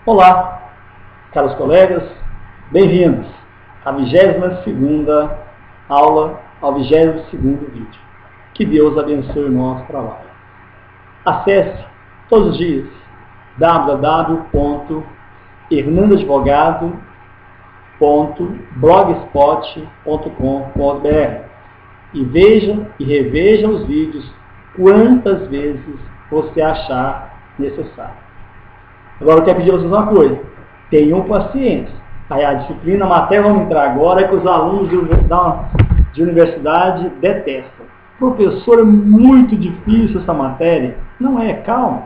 Olá, caros colegas, bem-vindos à 22ª aula, ao 22º vídeo. Que Deus abençoe o nosso trabalho. Acesse todos os dias www.hernandadvogado.blogspot.com.br e veja e reveja os vídeos quantas vezes você achar necessário. Agora eu quero pedir a vocês uma coisa, tenham paciência. Aí a disciplina, a matéria vamos entrar agora, é que os alunos de universidade detestam. Professor, é muito difícil essa matéria. Não é, calma.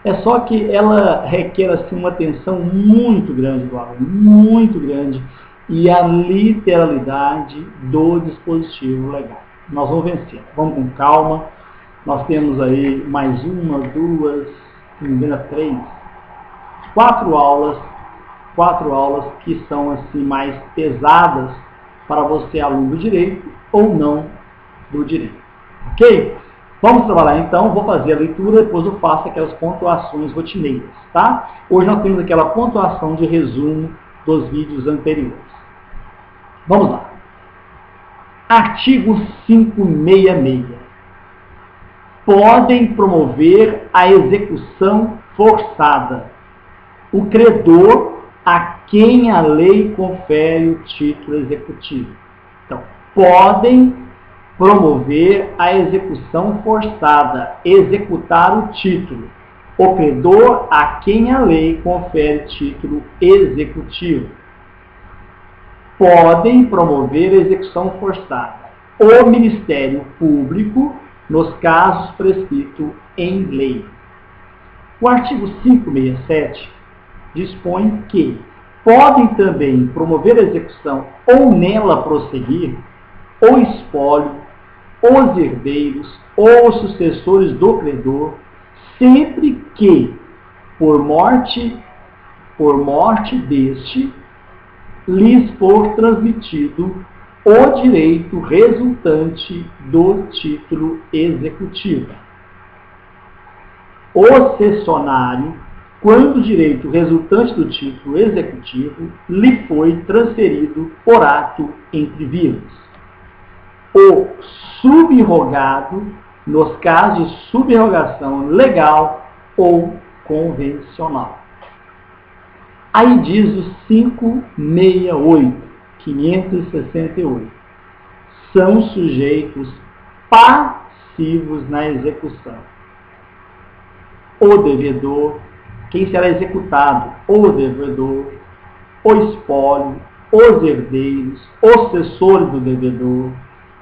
É só que ela requer assim, uma atenção muito grande do aluno, muito grande, e a literalidade do dispositivo legal. Nós vamos vencer, vamos com calma. Nós temos aí mais uma, duas, se não me engano, três, quatro aulas que são assim mais pesadas para você, aluno do direito ou não do direito. Ok? Vamos trabalhar então, vou fazer a leitura, depois eu faço aquelas pontuações rotineiras, tá? Hoje nós temos aquela pontuação de resumo dos vídeos anteriores. Vamos lá. Artigo 566. Podem promover a execução forçada o credor a quem a lei confere o título executivo. Então, podem promover a execução forçada, executar o título, o credor a quem a lei confere título executivo. Podem promover a execução forçada o Ministério Público nos casos prescritos em lei. O artigo 567 dispõe que podem também promover a execução ou nela prosseguir o espólio, os herdeiros ou os sucessores do credor, sempre que, por morte deste, lhes for transmitido o direito resultante do título executivo. O cessionário, quando o direito resultante do título executivo lhe foi transferido por ato entre vivos. O subrogado, nos casos de subrrogação legal ou convencional. Aí diz o 568. São sujeitos passivos na execução o devedor, quem será executado, o devedor, o espólio, os herdeiros, os sucessores do devedor,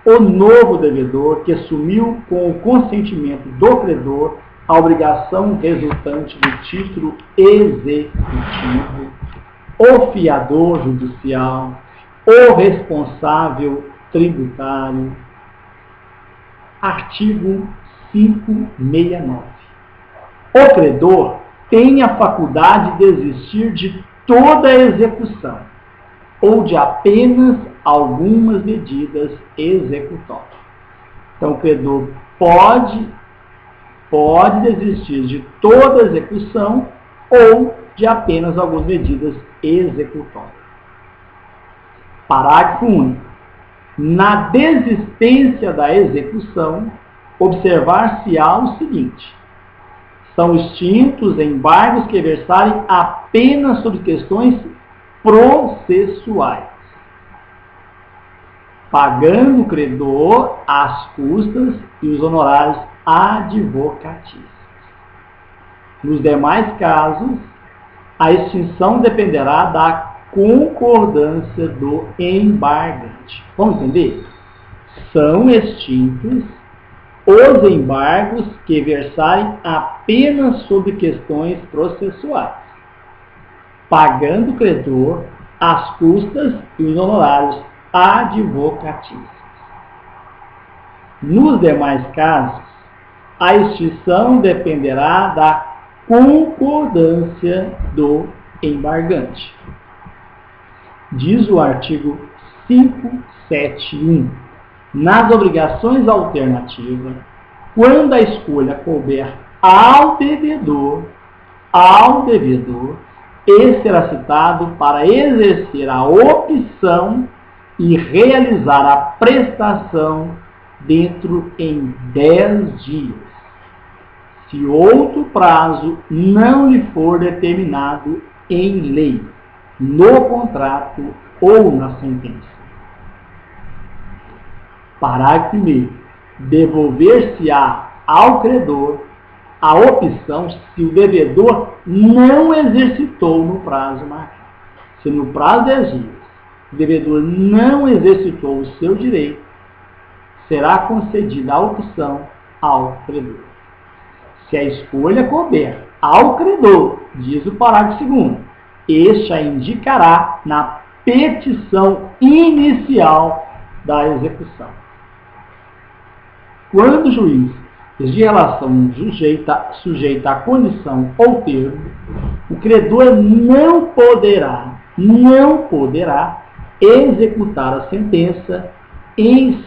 o novo devedor que assumiu com o consentimento do credor a obrigação resultante do título executivo, o fiador judicial, o responsável tributário. Artigo 569. O credor tem a faculdade de desistir de toda a execução ou de apenas algumas medidas executórias. Então, o credor pode desistir de toda a execução ou de apenas algumas medidas executórias. Parágrafo único. Na desistência da execução, observar-se-á o seguinte: são extintos embargos que versarem apenas sobre questões processuais, pagando o credor as custas e os honorários advocatícios. Nos demais casos, a extinção dependerá da concordância do embargante. Vamos entender? São extintos os embargos que versarem apenas sobre questões processuais, pagando o credor as custas e os honorários advocatícios. Nos demais casos, a extinção dependerá da concordância do embargante. Diz o artigo 571. Nas obrigações alternativas, quando a escolha couber ao devedor, ao devedor e será citado para exercer a opção e realizar a prestação dentro em 10 dias, se outro prazo não lhe for determinado em lei, no contrato ou na sentença. Parágrafo 1º. Devolver-se-á ao credor a opção se o devedor não exercitou no prazo marcado. Se no prazo de 10 dias o devedor não exercitou o seu direito, será concedida a opção ao credor. Se a escolha couber ao credor, diz o parágrafo 2º, este a indicará na petição inicial da execução. Quando o juiz de relação sujeita à condição ou termo, o credor não poderá executar a sentença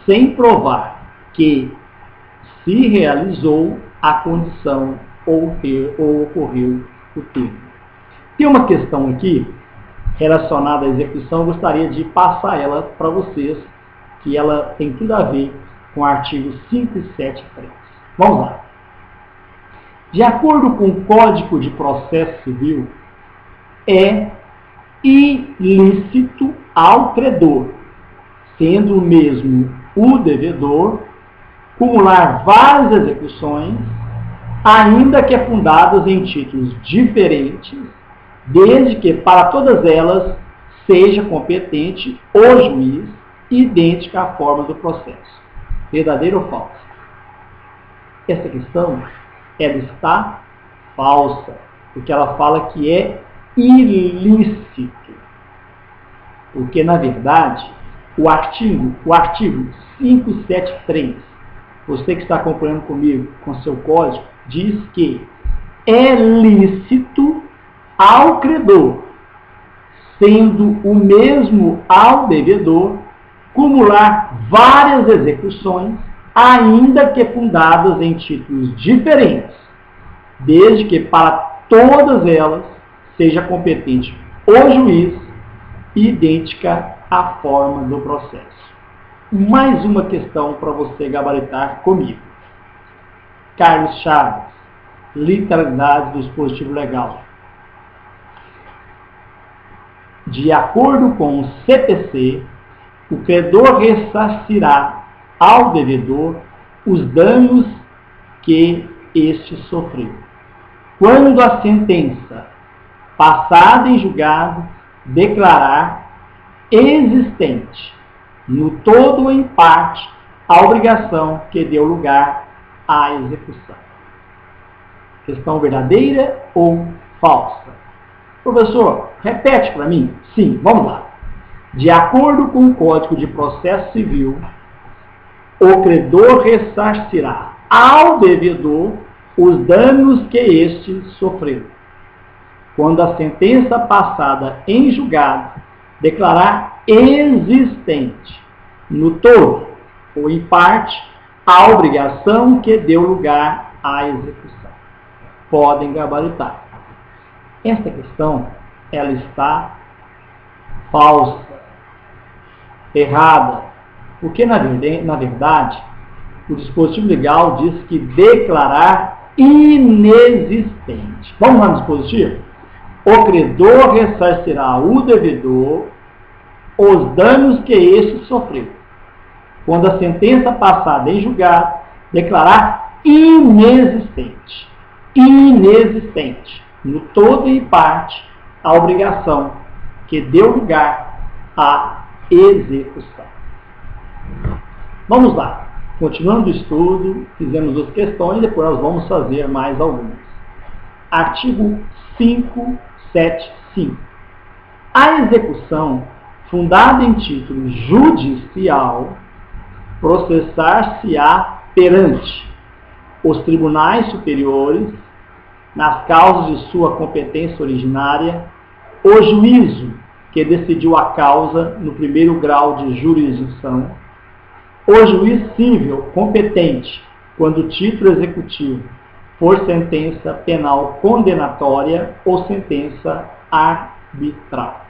sem provar que se realizou a condição ou ocorreu o termo. Tem uma questão aqui relacionada à execução, eu gostaria de passar ela para vocês, que ela tem tudo a ver com o artigo 573. Vamos lá. De acordo com o Código de Processo Civil, é ilícito ao credor, sendo o mesmo o devedor, cumular várias execuções, ainda que fundadas em títulos diferentes, desde que para todas elas seja competente o juiz, idêntica à forma do processo. Verdadeiro ou falso? Essa questão, ela está falsa, porque ela fala que é ilícito. Porque, na verdade, o artigo 573, você que está acompanhando comigo com seu código, diz que é lícito ao credor, sendo o mesmo ao devedor, cumular várias execuções, ainda que fundadas em títulos diferentes, desde que para todas elas seja competente o juiz, idêntica à forma do processo. Mais uma questão para você gabaritar comigo. Carlos Chaves, literalidade do dispositivo legal. De acordo com o CPC, o credor ressarcirá ao devedor os danos que este sofreu, quando a sentença, passada em julgado, declarar existente, no todo ou em parte, a obrigação que deu lugar à execução. Questão verdadeira ou falsa? Professor, repete para mim. Sim, vamos lá. De acordo com o Código de Processo Civil, o credor ressarcirá ao devedor os danos que este sofreu, quando a sentença passada em julgado declarar existente, no todo ou em parte, a obrigação que deu lugar à execução. Podem gabaritar. Esta questão, ela está falsa, errada, porque na verdade o dispositivo legal diz que declarar inexistente. Vamos lá no dispositivo? O credor ressarcirá ao devedor os danos que este sofreu, quando a sentença passada em julgado declarar inexistente, no todo e em parte, a obrigação que deu lugar à execução. Vamos lá. Continuando o estudo, fizemos as questões, depois nós vamos fazer mais algumas. Artigo 575. A execução, fundada em título judicial, processar-se-á perante os tribunais superiores, nas causas de sua competência originária, o juízo que decidiu a causa no primeiro grau de jurisdição, o juiz civil competente quando o título executivo por sentença penal condenatória ou sentença arbitral.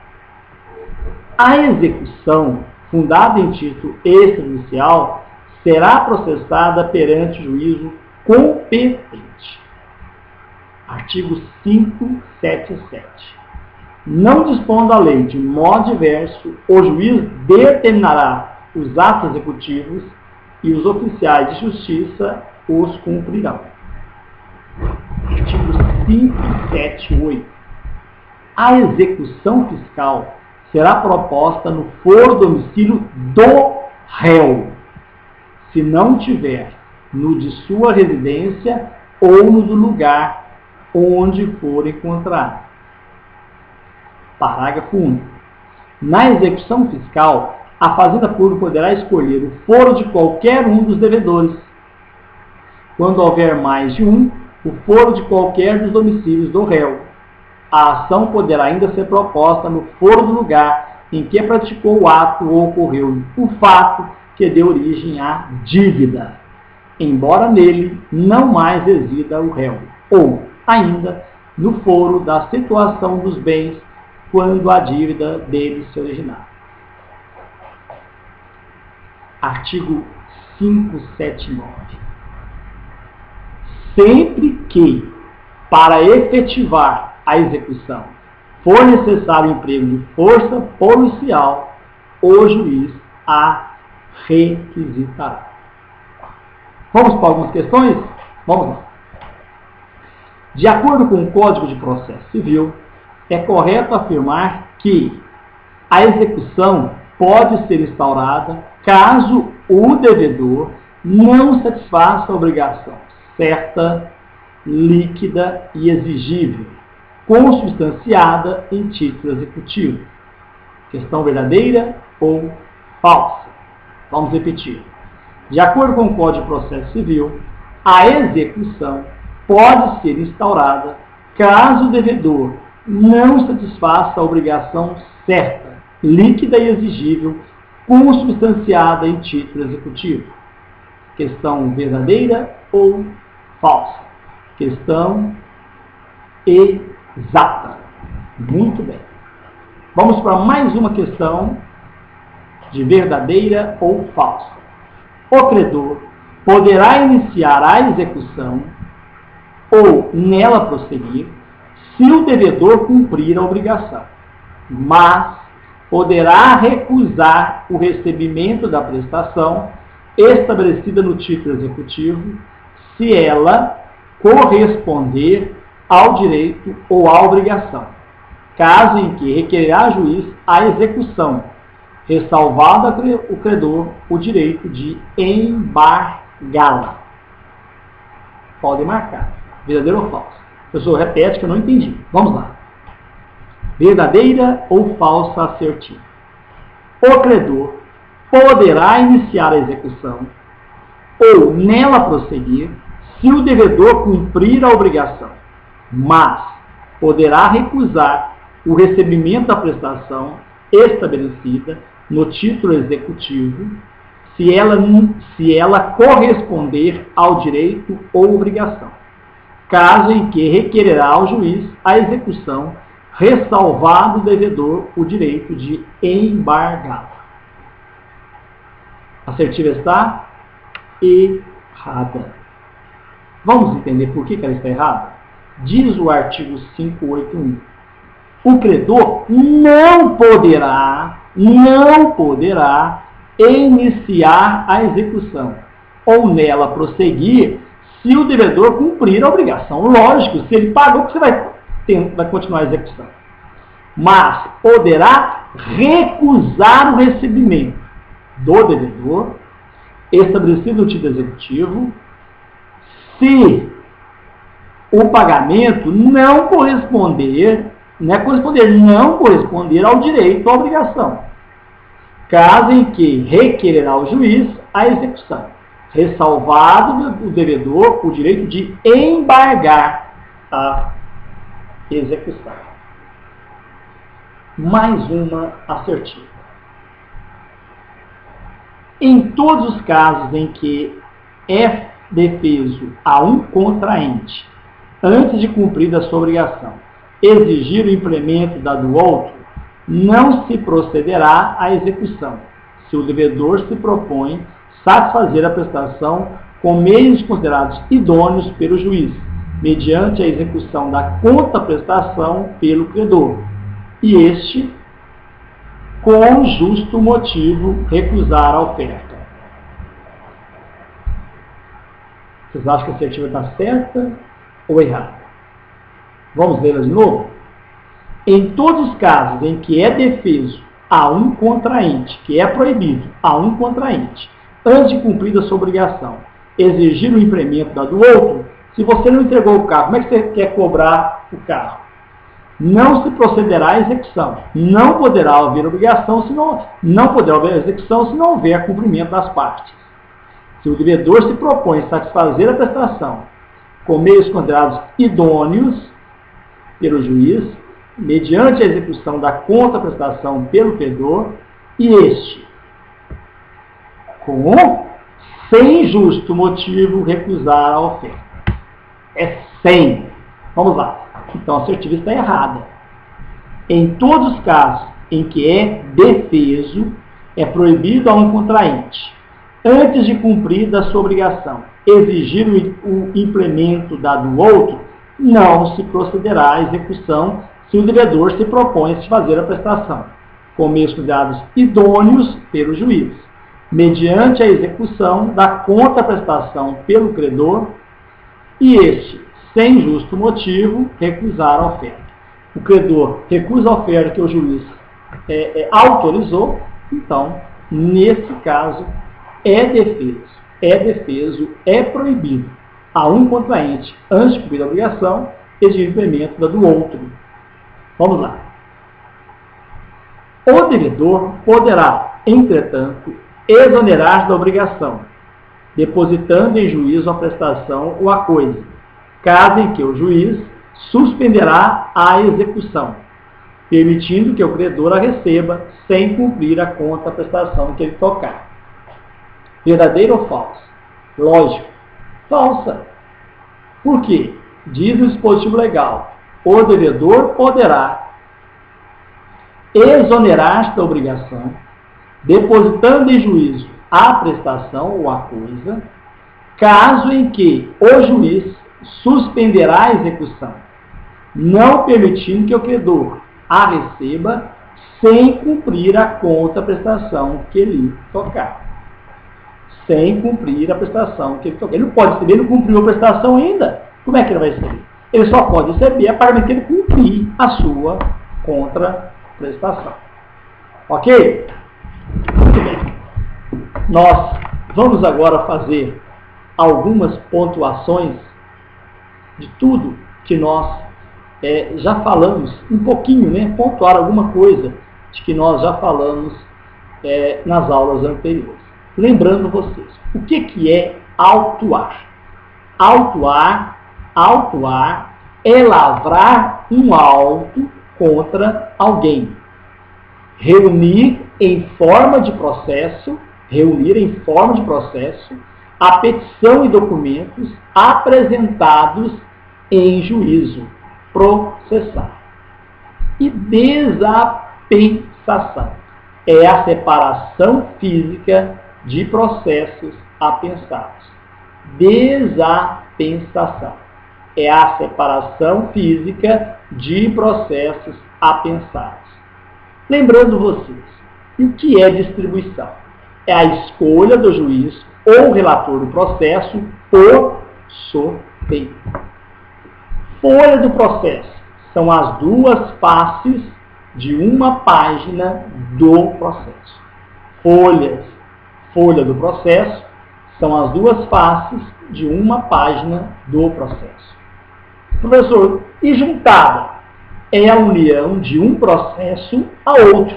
A execução, fundada em título extrajudicial, será processada perante o juízo competente. Artigo 577. Não dispondo a lei de modo diverso, o juiz determinará os atos executivos e os oficiais de justiça os cumprirão. Artigo 578. A execução fiscal será proposta no foro domicílio do réu, se não tiver no de sua residência ou no do lugar onde for encontrado. Parágrafo único. Na execução fiscal, a Fazenda Pública poderá escolher o foro de qualquer um dos devedores. Quando houver mais de um, o foro de qualquer dos domicílios do réu. A ação poderá ainda ser proposta no foro do lugar em que praticou o ato ou ocorreu o fato que deu origem à dívida, embora nele não mais resida o réu, ou ainda no foro da situação dos bens quando a dívida dele se originar. Artigo 579. Sempre que, para efetivar a execução, for necessário o emprego de força policial, o juiz a requisitará. Vamos para algumas questões? Vamos lá. De acordo com o Código de Processo Civil, é correto afirmar que a execução pode ser instaurada caso o devedor não satisfaça a obrigação certa, líquida e exigível, consubstanciada em título executivo. Questão verdadeira ou falsa? Vamos repetir. De acordo com o Código de Processo Civil, a execução pode ser instaurada caso o devedor não satisfaça a obrigação certa, líquida e exigível, consubstanciada em título executivo. Questão verdadeira ou falsa? Questão exata. Muito bem. Vamos para mais uma questão de verdadeira ou falsa. O credor poderá iniciar a execução ou nela prosseguir se o devedor cumprir a obrigação, mas poderá recusar o recebimento da prestação estabelecida no título executivo se ela corresponder ao direito ou à obrigação, caso em que requererá juiz a execução, ressalvado o credor o direito de embargá-la. Podem marcar. Verdadeiro ou falso? A pessoa repete que eu não entendi. Vamos lá. Verdadeira ou falsa assertiva? O credor poderá iniciar a execução ou nela prosseguir se o devedor cumprir a obrigação, mas poderá recusar o recebimento da prestação estabelecida no título executivo se ela corresponder ao direito ou obrigação, caso em que requererá ao juiz a execução, ressalvado o devedor o direito de embargá-la. Assertiva está errada. Vamos entender por que ela está errada? Diz o artigo 581. O credor não poderá iniciar a execução ou nela prosseguir se o devedor cumprir a obrigação. Lógico, se ele pagou, você vai continuar a execução. Mas poderá recusar o recebimento do devedor estabelecido no título executivo se o pagamento não corresponder ao direito ou à obrigação, caso em que requererá ao juiz a execução, ressalvado o devedor o direito de embargar a execução. Mais uma assertiva. Em todos os casos em que é defeso a um contraente, antes de cumprir a sua obrigação, exigir o implemento da do outro, não se procederá à execução, se o devedor se propõe satisfazer a prestação com meios considerados idôneos pelo juiz, mediante a execução da contraprestação pelo credor, e este, com justo motivo, recusar a oferta. Vocês acham que a assertiva está certa ou errada? Vamos vê-la de novo? Em todos os casos em que é defeso a um contraente, que é proibido a um contraente, antes de cumprir a sua obrigação, exigir o implemento da do outro, se você não entregou o carro, como é que você quer cobrar o carro? Não se procederá à execução. Não poderá haver obrigação, não poderá haver execução se não houver cumprimento das partes. Se o devedor se propõe satisfazer a prestação com meios considerados idôneos pelo juiz, mediante a execução da contraprestação pelo credor, e este, sem justo motivo, recusar a oferta. É sem. Vamos lá. Então, a assertiva está errada. Em todos os casos em que é defeso, é proibido a um contraente, antes de cumprir da sua obrigação, exigir o implemento da do outro, não se procederá à execução se o devedor se propõe a fazer a prestação, com meios considerados idôneos pelo juiz, mediante a execução da contraprestação pelo credor, e este, sem justo motivo, recusar a oferta. O credor recusa a oferta que o juiz autorizou, então, nesse caso, é defeso, é proibido a um contraente, antes de cumprir a obrigação, exigir o implemento da do outro. Vamos lá. O devedor poderá, entretanto, exonerar da obrigação, depositando em juízo a prestação ou a coisa, caso em que o juiz suspenderá a execução, permitindo que o credor a receba sem cumprir a contraprestação que ele tocar. Verdadeiro ou falso? Lógico. Falsa. Por quê? Diz o dispositivo legal: o devedor poderá exonerar-se da obrigação, depositando em juízo a prestação ou a coisa, caso em que o juiz suspenderá a execução, não permitindo que o credor a receba sem cumprir a contraprestação que lhe tocar. Sem cumprir a prestação que ele tocar. Ele não pode receber, ele não cumpriu a prestação ainda. Como é que ele vai receber? Ele só pode receber a partir que ele cumprir a sua contraprestação. Ok? Muito bem. Nós vamos agora fazer algumas pontuações de tudo que nós já falamos, um pouquinho, né? Pontuar alguma coisa de que nós já falamos nas aulas anteriores. Lembrando vocês, o que é autuar? Autuar é lavrar um auto contra alguém. Reunir em forma de processo a petição e documentos apresentados em juízo, processar. E desapensação é a separação física de processos apensados. Desapensação é a separação física de processos apensados. Lembrando vocês, o que é distribuição? É a escolha do juiz ou relator do processo por sorteio. Folha do processo são as duas faces de uma página do processo. Folha do processo são as duas faces de uma página do processo. Professor, e juntada? É a união de um processo a outro,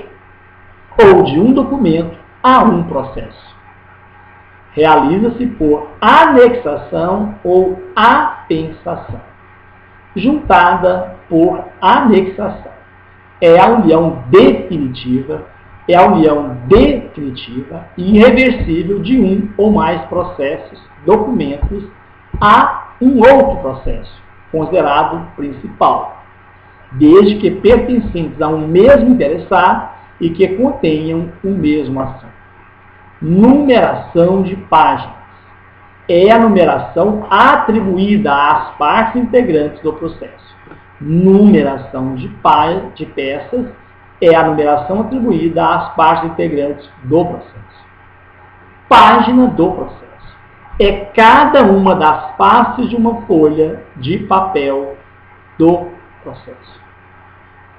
ou de um documento a um processo. Realiza-se por anexação ou apensação. Juntada por anexação. É a união definitiva e irreversível de um ou mais processos, documentos a um outro processo, considerado principal, desde que pertencentes a um mesmo interessado e que contenham o mesmo assunto. Numeração de páginas é a numeração atribuída às partes integrantes do processo. Numeração de peças é a numeração atribuída às partes integrantes do processo. Página do processo é cada uma das faces de uma folha de papel do processo.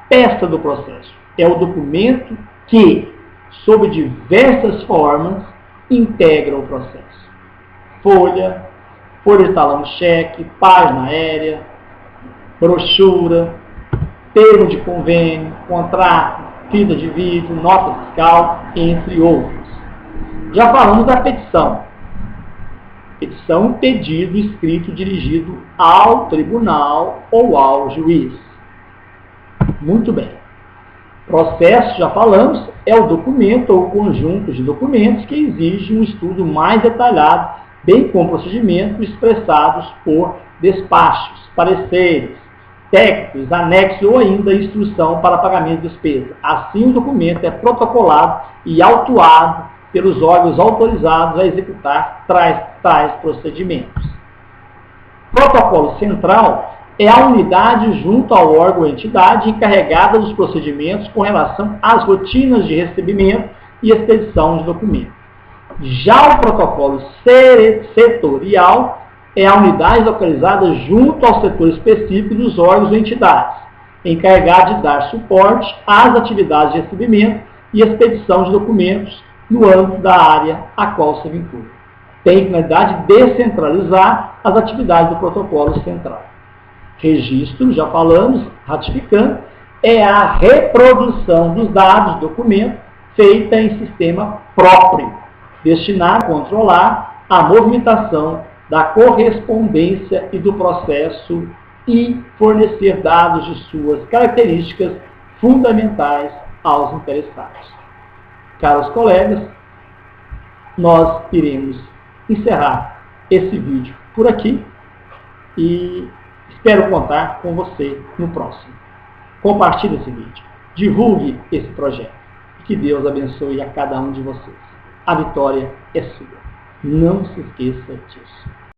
Peça do processo é o documento que, sob diversas formas, integra o processo. Folha de talão-cheque, página aérea, brochura, termo de convênio, contrato, fita de vídeo, nota fiscal, entre outros. Já falamos da petição. Petição, pedido escrito dirigido ao tribunal ou ao juiz. Muito bem. Processo, já falamos, é o documento ou conjunto de documentos que exige um estudo mais detalhado, bem como procedimentos expressados por despachos, pareceres, técnicos, anexos ou ainda instrução para pagamento de despesa. Assim, o documento é protocolado e autuado pelos órgãos autorizados a executar tais procedimentos. Protocolo central é a unidade junto ao órgão ou entidade encarregada dos procedimentos com relação às rotinas de recebimento e expedição de documentos. Já o protocolo setorial é a unidade localizada junto ao setor específico dos órgãos ou entidades, encarregada de dar suporte às atividades de recebimento e expedição de documentos no âmbito da área a qual se vincula. Tem finalidade de descentralizar as atividades do protocolo central. Registro, já falamos, ratificando, é a reprodução dos dados do documento feita em sistema próprio, destinado a controlar a movimentação da correspondência e do processo e fornecer dados de suas características fundamentais aos interessados. Caros colegas, nós iremos encerrar esse vídeo por aqui e espero contar com você no próximo. Compartilhe esse vídeo, divulgue esse projeto e que Deus abençoe a cada um de vocês. A vitória é sua. Não se esqueça disso.